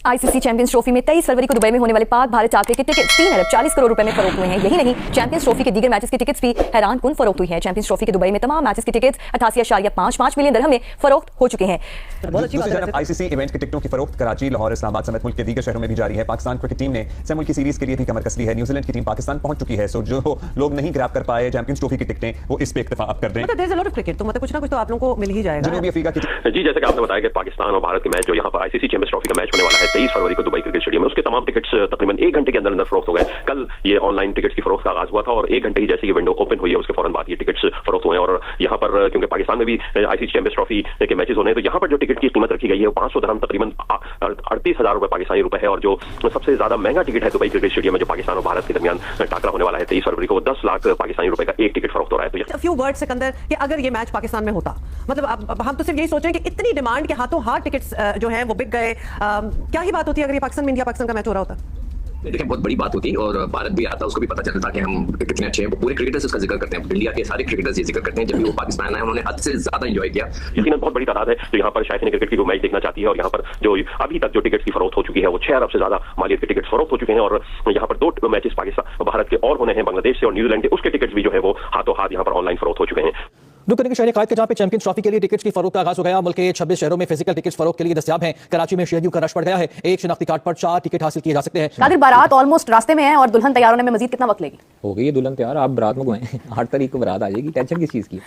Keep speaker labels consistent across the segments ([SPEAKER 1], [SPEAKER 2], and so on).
[SPEAKER 1] ICC champions trophy में 23 फरवरी को Dubai में होने वाले पाक भारत चार्टर के टिकट 3 अरब 40 करोड़ रुपए में फरोख्त हुए हैं। यही नहीं, चैंपियंस ट्रॉफी के दीगर मैचेस की टिकट्स भी हैरान कुन फरोख्त हुई हैं। चैंपियंस ट्रॉफी के दुबई में तमाम मैचेस की टिकट्स 88.55 मिलियन दिरहम में फरोख्त हो चुके हैं।
[SPEAKER 2] दूसरी तरफ आईसीसी इवेंट की टिकटों की फरोख्त कराची, लाहौर, इस्लामाबाद समेत मुल्क के दीगर शहरों में भी जारी है। पाकिस्तान क्रिकेट टीम ने सेमी की सीरीज के लिए भी कमर कस ली है। न्यूजीलैंड की टीम पाकिस्तान पहुंच चुकी है। सो जो लोग नहीं ग्रैब कर पाए चैंपियंस ट्रॉफी की टिकटें, वो इस पे इत्तेफाक कर दें।
[SPEAKER 3] There is a lot of cricket, तो मतलब कुछ ना कुछ तो आप लोगों को मिल ही जाएगा।
[SPEAKER 2] जनूबी अफ्रीका की
[SPEAKER 4] जी, जैसे कि आपने बताया कि पाकिस्तान और भारत के मैच जो यहाँ पर आईसीसी चैंपियंस ट्रॉफी का मैच होने वाला है 23 फरवरी को दुबई क्रिकेट स्टेडियम में, उसके तमाम टिकट्स तकरीबन 1 घंटे के अंदर अंदर फरोख्त हो गए। कल ये ऑनलाइन टिकट्स की फरोख्त का आगाज हुआ था और 1 घंटे ही जैसे ये विंडो ओपन हुई है उसके फौरन बाद ये टिकट्स फरोख्त हुए हैं। और यहाँ पर क्योंकि पाकिस्तान में भी आईसीसी चैंपियंस ट्रॉफी के मैचेस होने हैं, तो यहाँ पर जो टिकट की कीमत रखी गई है वो 500 दिरहम तकरीबन 38,000 रुपए पाकिस्तानी रुपए है। और जो सबसे ज्यादा महंगा टिकट है दुबई क्रिकेट स्टेडियम में, जो पाकिस्तान और भारत के दरमियान टाकरा होने वाला है 23 फरवरी को, 10 लाख पाकिस्तानी रुपए का एक टिकट फरोख्त हो रहा है। तो
[SPEAKER 3] फ्यू वर्ड सिकंदर कि अगर ये मैच पाकिस्तान में होता, मतलब अब हम तो सिर्फ यही सोच रहे हैं कि इतनी डिमांड के हाथों हाथ टिकट्स जो है वो बिक गए, क्या ही बात होती है अगर ये पाकिस्तान में इंडिया पाकिस्तान का मैच हो रहा होता?
[SPEAKER 5] देखिए, बहुत बड़ी बात होती और भारत भी आता, उसको भी पता चलता कि हम कितने अच्छे हैं। पूरे क्रिकेटर्स इसका जिक्र करते हैं, इंडिया के सारे क्रिकेटर्स ये जिक्र करते हैं। जब भी वो पाकिस्तान आए उन्होंने हद से ज्यादा एंजॉय किया।
[SPEAKER 4] यकीनन बहुत बड़ी तादाद है जो यहाँ पर शायद क्रिकेट की वो मैच देखना चाहती है। और यहाँ पर जो अभी तक जो टिकट की फरोख्त हो चुकी है वो 6 अरब से ज्यादा मालियत के टिकट फरोख्त हो चुके हैं। और यहाँ पर 2 मैचेस पाकिस्तान भारत के और होने हैं, बांग्लादेश से और न्यूजीलैंड के, उसके टिकट भी जो है वो हाथों हाथ यहाँ पर ऑनलाइन फरोख्त हो चुके हैं।
[SPEAKER 6] दुकान के शहर कायद के जहां पे चैंपियंस ट्रॉफी के लिए टिकट्स की फरोख्त का आगाज हो गया। मुल्क के 26 शहरों में फिजिकल टिकट्स फरोख्त के लिए दस्तयाब हैं। कराची में शहरियों का रश पड़ गया है। एक शनाख्ती कार्ड पर 4 टिकट हासिल किए जा सकते हैं।
[SPEAKER 1] कादिर, बारात ऑलमोस्ट रास्ते में है और दुल्हन तैयार होने में मजीद कितना वक्त लगेगी?
[SPEAKER 7] हो गई है दुल्हन तैयार, आप बारात में गए 8 तारीख को बारात आ जाएगी। टेंशन किस चीज की?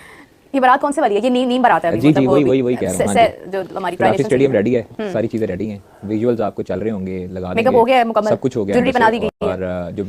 [SPEAKER 1] ये बारात कौन से वाली है? ये नीम बारात है अभी?
[SPEAKER 7] जी जी, वही कह रहा हूं।
[SPEAKER 1] जो हमारी
[SPEAKER 7] ट्रॉफी स्टेडियम रेडी है, सारी चीजें रेडी हैं, विजुअल्स आपको चल रहे होंगे, लगा देंगे,
[SPEAKER 1] मेकअप हो गया है मुकम्मल,
[SPEAKER 7] सब कुछ हो गया,
[SPEAKER 1] ज्वेलरी बना दी गई है
[SPEAKER 7] और जो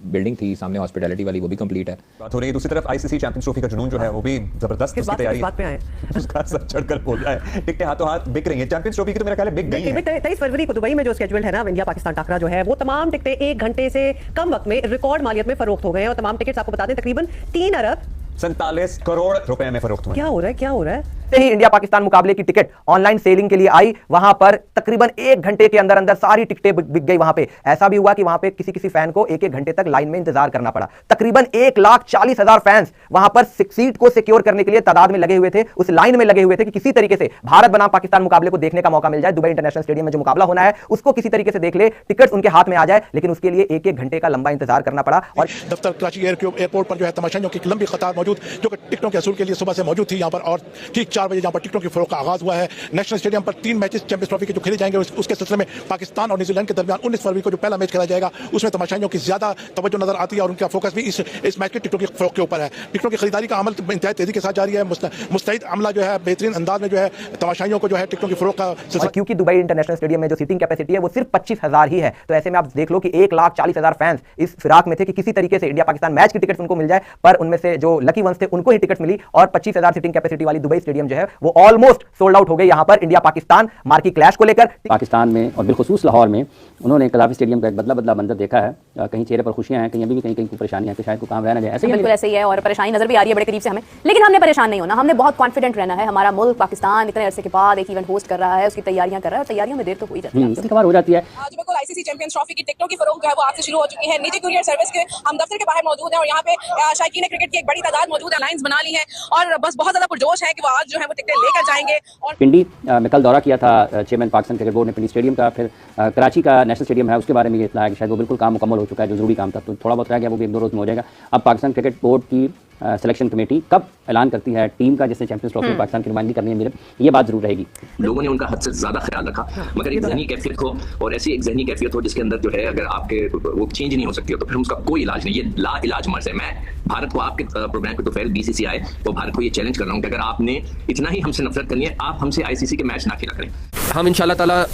[SPEAKER 7] बिल्डिंग थी सामने हॉस्पिटैलिटी वाली वो भी कंप्लीट है।
[SPEAKER 2] बात हो रही है। दूसरी तरफ आईसीसी चैंपियंस ट्रॉफी का जुनून जो है वो भी जबरदस्त उसकी तैयारी
[SPEAKER 3] बात पे आए
[SPEAKER 2] उसका सब चढ़कर बोल रहा है। टिकटें हाथों हाथ बिक रही हैं। चैंपियंस ट्रॉफी की तो मेरा ख्याल है बिक गई है।
[SPEAKER 3] 23 फरवरी को दुबई में जो स्केड्यूल है ना इंडिया पाकिस्तान टाकरा जो है, वो तमाम टिकटें 1 घंटे से कम वक्त में रिकॉर्ड मालियत में फरोख्त हो गए हैं। और तमाम टिकट्स आपको बता दें तकरीबन 3 अरब
[SPEAKER 2] 47 करोड़ रुपए में फरोख्त हुए।
[SPEAKER 3] क्या हो रहा है?
[SPEAKER 8] ही इंडिया पाकिस्तान मुकाबले की टिकट ऑनलाइन सेलिंग के लिए आई, वहां पर तकरीबन 1 घंटे के अंदर अंदर सारी टिकटें बिक गई। वहां पे ऐसा भी हुआ कि वहां पे किसी फैन को 1-1 घंटे तक लाइन में इंतजार करना पड़ा। तकरीबन 1,40,000 फैंस वहां पर सीट को सिक्योर करने के लिए तादाद में लगे हुए थे, उस लाइन में लगे हुए थे कि किसी तरीके से भारत बनाम पाकिस्तान मुकाबले को देखने का मौका मिल जाए। दुबई इंटरनेशनल स्टेडियम में जो मुकाबला होना है उसको किसी तरीके से देख ले, टिकट उनके हाथ में आ जाए, लेकिन उसके लिए 1-1 घंटे का लंबा इंतजार करना पड़ा। और
[SPEAKER 9] दफ्तर कराची एयरपोर्ट पर जो है तमाशाइयों की लंबी कतार मौजूद, जो टिकटों के असूल के लिए सुबह से मौजूद थी यहाँ पर। और ठीक 4 बजे यहाँ पर टिकटों की फरोख्त का आगाज हुआ है। नेशनल स्टेडियम पर 3 मैचेस चैंपियंस ट्रॉफी के जो खेले जाएंगे, उसके सिलसिले में पाकिस्तान और न्यूजीलैंड के दरमियान 19 फरवरी को जो पहला मैच खेला जाएगा उसमें तमाशाइयों की ज्यादा तवज्जो नजर आती है और उनका फोकस भी इस मैच के टिकटों की फरोख्त के ऊपर है। टिकटों की खरीदारी का अमल इंतहाई तेजी के साथ जारी है। मुस्तैद अमला जो है बेहतरीन अंदाज में जो है तमाशाइयों को जो है टिकटों की फरोख्त का सिलसिला।
[SPEAKER 8] क्योंकि दुबई इंटरनेशनल स्टेडियम में जो सीटिंग कैपेसिटी है वो सिर्फ 25,000 ही है, तो ऐसे में आप देख लो कि 1,40,000 फैंस इस फिराक में थे कि किसी तरीके से इंडिया पाकिस्तान मैच की टिकट उनको मिल जाए। पर उनमें से जो लकी वंस थे उनको ही टिकट मिली और 25,000 सीटिंग कैपेसिटी वाली दुबई स्टेडियम जो है वो ऑलमोस्ट सोल्ड आउट हो गई। यहाँ पर इंडिया पाकिस्तान मार्की क्लैश को लेकर
[SPEAKER 7] पाकिस्तान में और बिलखुसूस लाहौर में उन्होंने कदाफी स्टेडियम का एक बदला मंजर देखा है। कहीं चेहरे पर खुशियां हैं, कहीं अभी भी कहीं कोई परेशानी है कि शायद कोई काम रहना जाए। ऐसे
[SPEAKER 1] बिल्कुल ऐसे ही है और परेशानी नजर भी आ रही है बड़े करीब से हमें, लेकिन हमने परेशान नहीं होना। हमने बहुत कॉन्फिडेंट रहना है। हमारा मुल्क पाकिस्तान इतने अरसे के बाद एक इवेंट होस्ट कर रहा है, उसकी तैयारियां कर रहा है और तैयारियों में देर तो हो ही जाती है,
[SPEAKER 7] कभी कभार हो जाती है।
[SPEAKER 10] आज बिल्कुल आईसीसी चैंपियंस ट्रॉफी की टिकटों की फरोख्त जो है वो आज से शुरू हो चुकी है। निजी कुरियर सर्विस के हम दफ्तर के बाहर मौजूद हैं और यहाँ पे शायकीन क्रिकेट की एक बड़ी तादाद मौजूद है। लाइन्स बना ली है और बस बहुत ज्यादा पुरजोश है कि वो आज जो है वो टिकटें लेकर जाएंगे। और
[SPEAKER 7] पिंडी में कल दौरा किया था चेयरमैन पाकिस्तान क्रिकेट बोर्ड ने पिंडी स्टेडियम का। फिर कराची का नेशनल स्टेडियम है, उसके बारे में ये इत्तला है कि शायद वो बिल्कुल काम मुकम्मल हो चुका है। जो जरूरी काम था तो थोड़ा बहुत रह गया, वो भी 1-2 रोज में हो जाएगा। अब पाकिस्तान क्रिकेट बोर्ड की सिलेक्शन कमेटी कब ऐलान करती है टीम का जिसने चैंपियंस ट्रॉफी में पाकिस्तान की नुमाइंदगी करनी है, मेरे ये बात जरूर रहेगी।
[SPEAKER 5] लोगों ने उनका हद से ज्यादा ख्याल रखा, मगर एक जहनी कैफियत हो और ऐसी एक जहनी कैफियत हो जिसके अंदर जो है अगर आपके वो चेंज नहीं हो सकती हो तो फिर उसका कोई इलाज नहीं। ये ला इलाज मर्ज है। मैं भारत को आपके प्रोग्राम के दोपहर BCCI तो भारत को ये चैलेंज कर रहा हूँ कि अगर आपने इतना ही हमसे नफरत करनी है, आप हमसे ICC के मैच ना खेला करें। हम इंशाल्लाह ताला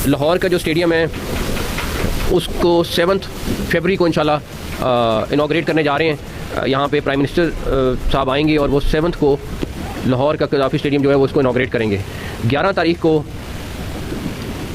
[SPEAKER 5] लाहौर का जो स्टेडियम है उसको 7 फरवरी को इंशाल्लाह इनॉग्रेट करने जा रहे हैं। यहाँ पे प्राइम मिनिस्टर साहब आएंगे और वो 7 को लाहौर का कदाफी स्टेडियम जो है वो उसको इनॉग्रेट करेंगे। 11 तारीख को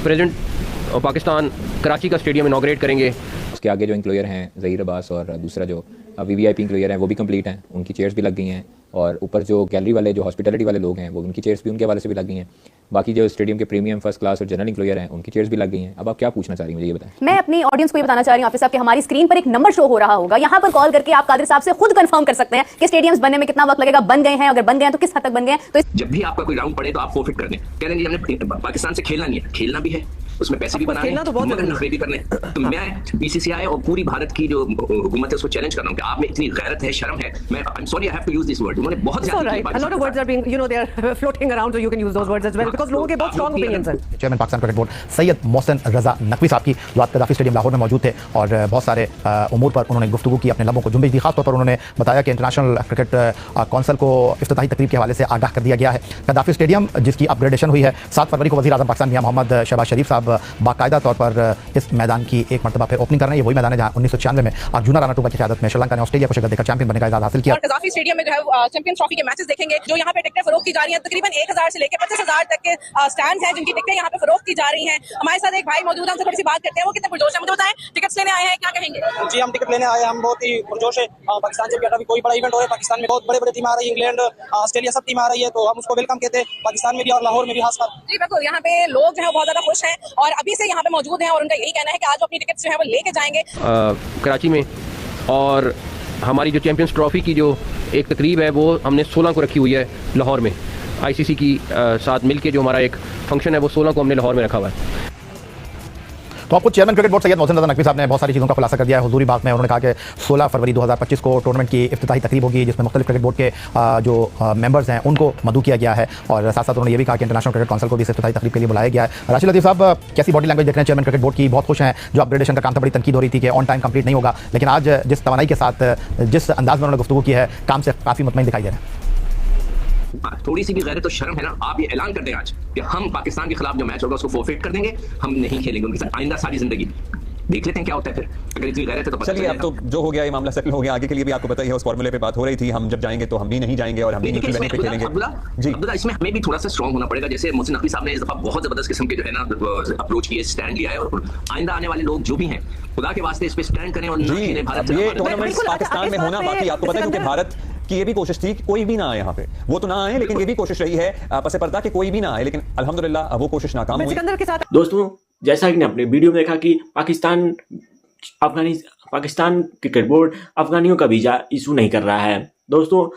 [SPEAKER 5] प्रेसिडेंट पाकिस्तान कराची का स्टेडियम इनॉग्रेट करेंगे।
[SPEAKER 7] उसके आगे जो इंक्लोयर हैं ज़हीर अब्बास और दूसरा जो VVIP इंक्लोयर हैं वो भी कंप्लीट हैं, उनकी चेयर्स भी लग गई हैं। और ऊपर जो गैलरी वाले जो हॉस्पिटैलिटी वाले लोग हैं वो उनकी चेयर्स भी उनके हवाले से भी लग गई हैं। बाकी जो स्टेडियम के प्रीमियम फर्स्ट क्लास और जनरल इंक्लोयर हैं उनकी चेयर्स भी लग गई हैं। अब आप क्या पूछना चाह रही हैं मुझे ये बताएं।
[SPEAKER 1] मैं अपनी ऑडियंस को ये बताना चाह रही हूँ आफिस साहब कि हमारी स्क्रीन पर एक नंबर शो हो रहा होगा, यहाँ पर कॉल करके आप कादिर साहब से खुद कंफर्म कर सकते हैं कि स्टेडियम्स बनने में कितना वक्त लगेगा, बन गए हैं, अगर बन गए हैं तो किस हद तक बन गए हैं। तो
[SPEAKER 5] जब भी आपका कोई राउंड पड़े तो आप फोरफिट कर दें, कह रहे हैं हमने पाकिस्तान से खेलना नहीं है, खेलना भी है उसमें पैसे भी बनाने,
[SPEAKER 3] खेलना तो बहुत
[SPEAKER 5] मगर
[SPEAKER 3] जरूरी है।
[SPEAKER 5] नखरे भी करने। तो मैं बीसीसीआई और पूरी भारत की जो हुकूमत है उसको चैलेंज कर रहा हूँ कि आप में इतनी गैरत है, शर्म है। मैं I am sorry, I have to use this word. उन्होंने बहुत
[SPEAKER 3] It's
[SPEAKER 5] ज्यादा
[SPEAKER 3] all right. A lot of words are being, they are floating around, so you can use those words as well, because लोगों के बहुत strong opinions हैं.
[SPEAKER 8] Chairman Pakistan cricket board Syed Mohsin Raza Naqvi साहब की जो आज कदाफी स्टेडियम लाहौर में मौजूद थे और बहुत सारे उमूर पर उन्होंने गुफ्तगू की, अपने लबों को जुम्बिश दी। खासतौर पर उन्होंने बताया कि इंटरनेशनल क्रिकेट कौंसिल को इफ्तिताही तकरीब के हवाले से आगाह कर दिया गया है। कदाफी स्टेडियम जिसकी अपग्रेडेशन हुई है, 7 फरवरी को वज़ीर आज़म पाकिस्तान मियां मोहम्मद शहबाज शरीफ साहब बाकायदा तौर पर इस मैदान की एक मरतबा फिर ओपनिंग कर रहे हैं। ये वही मैदान है जहाँ 1996 में अर्जुना रानाटुगा की क़यादत में श्रीलंका ने ऑस्ट्रेलिया को शिकस्त देकर चैंपियन बनने का एजाज़ हासिल किया।
[SPEAKER 10] और कज़ाफ़ी स्टेडियम में जो है चैंपियंस ट्रॉफी के मैचेस देखेंगे, जो यहाँ पे टिकटें फरोख्त की जा रही हैं। तकरीबन 1000 से लेकर 25,000 तक के स्टैंड्स हैं जिनकी टिकटें यहाँ पे फरोख्त की जा रही हैं। हमारे साथ एक भाई मौजूद है, हमसे थोड़ी सी बात करते हैं। वो कितने पुरजोश है, मुझे बताएं, टिकट्स लेने आए हैं, क्या कहेंगे?
[SPEAKER 11] जी, हम टिकट लेने आए हैं, हम बहुत ही पुरजोश है। पाकिस्तान से अभी कोई बड़ा इवेंट हो रहा है, पाकिस्तान में बहुत बड़े बड़े टीम आ रही है, इंग्लैंड, ऑस्ट्रेलिया सब टीम आ रही है, तो हम उसको वेलकम कहते हैं, पाकिस्तान में भी और लाहौर में भी खासकर।
[SPEAKER 10] जी बिल्कुल, यहाँ पे लोग जो है बहुत ज्यादा खुश हैं और अभी से यहाँ पे मौजूद हैं और उनका यही कहना है कि आज वो अपनी टिकट्स जो है वो लेके जाएंगे
[SPEAKER 12] कराची में। और हमारी जो चैंपियंस ट्रॉफी की जो एक तकरीब है वो हमने 16 को रखी हुई है लाहौर में। आईसीसी की साथ मिलके जो हमारा एक फंक्शन है वो 16 को हमने लाहौर में रखा हुआ है।
[SPEAKER 8] तो आपको chairman cricket board Syed Mohsin Raza Naqvi साहब ने बहुत सारी चीज़ों का खुलासा कर दिया है हुजूरी बात में। उन्होंने कहा कि 16 फरवरी 2025 को टूर्नामेंट की इफ्तिताही तकरीब होगी जिसमें मुख्तलिफ क्रिकेट बोर्ड के जो मेंबर्स हैं उनको मदऊ किया गया है और साथ साथ उन्होंने ये भी कहा कि इंटरनेशनल क्रिकेट काउंसिल को भी इस इफ्तिताही तकरीब के लिए बुलाया गया है। राशिद लतीफ़ साहब, कैसी बॉडी लैंग्वेज देख रहे हैं चेयरमैन क्रिकेट बोर्ड की? बहुत खुश हैं, जो अपग्रेडेशन का काम था बड़ी तनकीद हो रही थी कि ऑन टाइम कंप्लीट नहीं होगा, लेकिन आज जिस तवानाई के साथ जिस अंदाज में उन्होंने गुफ्तगू की है, काम से काफ़ी मुतमईन दिखाई दे रहे हैं।
[SPEAKER 5] थोड़ी सी भी गैरत तो शर्म है ना। आप ये ऐलान कर दें आज कि हम पाकिस्तान के खिलाफ जो मैच होगा उसको फोरफिट कर देंगे, हम नहीं खेलेंगे उनके साथ आइंदा सारी जिंदगी। देख लेते हैं क्या होता है फिर, अगर इतनी गैरत है तो
[SPEAKER 2] चलिए, अब तो जो हो गया ये मामला सेटल हो गया। आगे के लिए भी आपको पता ही है, उस फॉर्मूले पे बात हो रही थी, हम जब जाएंगे तो हम भी नहीं जाएंगे और हम भी न्यूट्रल वेन्यू पे खेलेंगे।
[SPEAKER 5] अब्दुल्ला, इसमें हमें भी थोड़ा सा स्ट्रांग होना पड़ेगा। जैसे मोहसिन नकवी साहब ने इस दफा बहुत जबरदस्त किस्म के जो है ना अप्रोच किए, स्टैंड लिया है और आइंदा आने वाले लोग जो भी हैं खुदा के वास्ते इस पे स्टैंड करें और
[SPEAKER 2] जी,
[SPEAKER 5] भारत
[SPEAKER 2] ये टूर्नामेंट पाकिस्तान में होना बाकी। आपको पता है क्योंकि भारत की ये भी कोशिश थी कि कोई भी ना आए यहाँ पे, वो तो ना आए, लेकिन ये भी कोशिश रही है पसे पर्दा कि कोई भी ना आए, लेकिन अल्हम्दुलिल्लाह वो कोशिश नाकाम हुई।
[SPEAKER 13] दोस्तों, जैसा कि आपने वीडियो में देखा कि पाकिस्तान क्रिकेट बोर्ड अफगानियों का वीज़ा इशू नहीं कर रहा है। दोस्तों,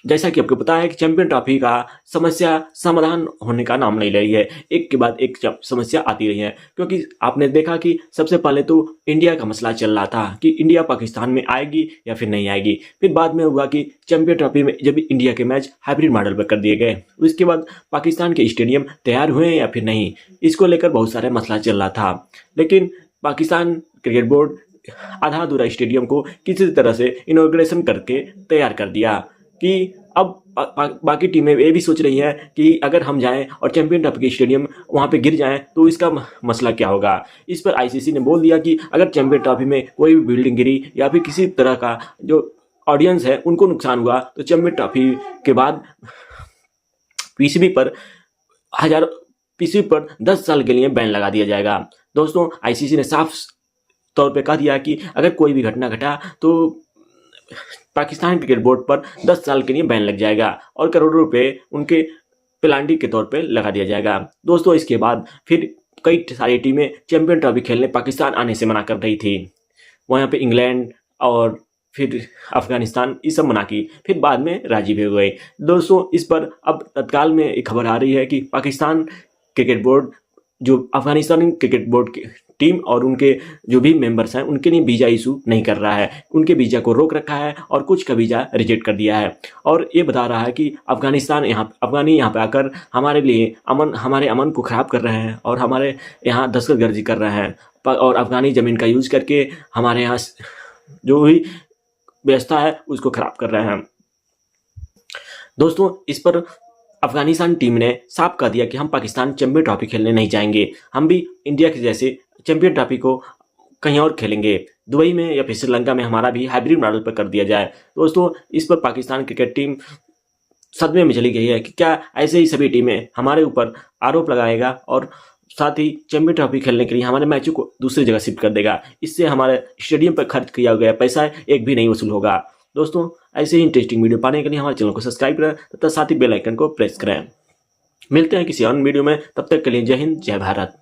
[SPEAKER 13] जैसा कि आपको पता है कि चैंपियन ट्रॉफी का समस्या समाधान होने का नाम नहीं ले रही है, एक के बाद एक समस्या आती रही है। क्योंकि आपने देखा कि सबसे पहले तो इंडिया का मसला चल रहा था कि इंडिया पाकिस्तान में आएगी या फिर नहीं आएगी। फिर बाद में हुआ कि चैंपियन ट्रॉफी में जब इंडिया के मैच हाइब्रिड मॉडल पर कर दिए गए, उसके बाद पाकिस्तान के स्टेडियम तैयार हुए या फिर नहीं, इसको लेकर बहुत सारे मसला चल रहा था। लेकिन पाकिस्तान क्रिकेट बोर्ड आधा अधूरा स्टेडियम को किसी तरह से इनॉग्रेशन करके तैयार कर दिया कि अब बाकी टीमें ये भी सोच रही हैं कि अगर हम जाएं और चैंपियन ट्रॉफी के स्टेडियम वहां पे गिर जाएं तो इसका मसला क्या होगा। इस पर आईसीसी ने बोल दिया कि अगर चैंपियन ट्रॉफी में कोई भी बिल्डिंग गिरी या फिर किसी तरह का जो ऑडियंस है उनको नुकसान हुआ तो चैंपियन ट्रॉफी के बाद पीसीबी पर 10 साल के लिए बैन लगा दिया जाएगा। दोस्तों, आईसीसी ने साफ तौर पे कह दिया कि अगर कोई भी घटना घटा तो पाकिस्तान क्रिकेट बोर्ड पर 10 साल के लिए बैन लग जाएगा और करोड़ों रुपए उनके पेनाल्टी के तौर पे लगा दिया जाएगा। दोस्तों, इसके बाद फिर कई सारी टीमें चैंपियन ट्रॉफी खेलने पाकिस्तान आने से मना कर रही थी। वहाँ पे इंग्लैंड और फिर अफगानिस्तान ये सब मना की, फिर बाद में राजी भी हो गए। दोस्तों, इस पर अब तत्काल में एक खबर आ रही है कि पाकिस्तान क्रिकेट बोर्ड जो अफगानिस्तान क्रिकेट बोर्ड की टीम और उनके जो भी मेंबर्स हैं उनके लिए वीज़ा इशू नहीं कर रहा है, उनके वीज़ा को रोक रखा है और कुछ का वीज़ा रिजेक्ट कर दिया है। और ये बता रहा है कि अफगानी यहाँ पे आकर हमारे लिए हमारे अमन को ख़राब कर रहे हैं और हमारे यहाँ दहशतगर्दी कर रहे हैं और अफगानी ज़मीन का यूज़ करके हमारे यहाँ जो भी व्यवस्था है उसको ख़राब कर रहे हैं। दोस्तों, इस पर अफगानिस्तान टीम ने साफ कह दिया कि हम पाकिस्तान चैंपियन ट्रॉफी खेलने नहीं जाएंगे, हम भी इंडिया के जैसे चैंपियन ट्रॉफी को कहीं और खेलेंगे, दुबई में या फिर श्रीलंका में हमारा भी हाइब्रिड मॉडल पर कर दिया जाए। दोस्तों, इस पर पाकिस्तान क्रिकेट टीम सदमे में चली गई है कि क्या ऐसे ही सभी टीमें हमारे ऊपर आरोप लगाएगा और साथ ही चैंपियन ट्रॉफी खेलने के लिए हमारे मैचों को दूसरी जगह शिफ्ट कर देगा, इससे हमारे स्टेडियम पर खर्च किया गया पैसा एक भी नहीं वसूल होगा। दोस्तों, ऐसे ही इंटरेस्टिंग वीडियो पाने के लिए हमारे चैनल को सब्सक्राइब करें तथा साथ ही बेल आइकन को प्रेस करें। मिलते हैं किसी अन्य वीडियो में, तब तक के लिए जय हिंद, जय भारत।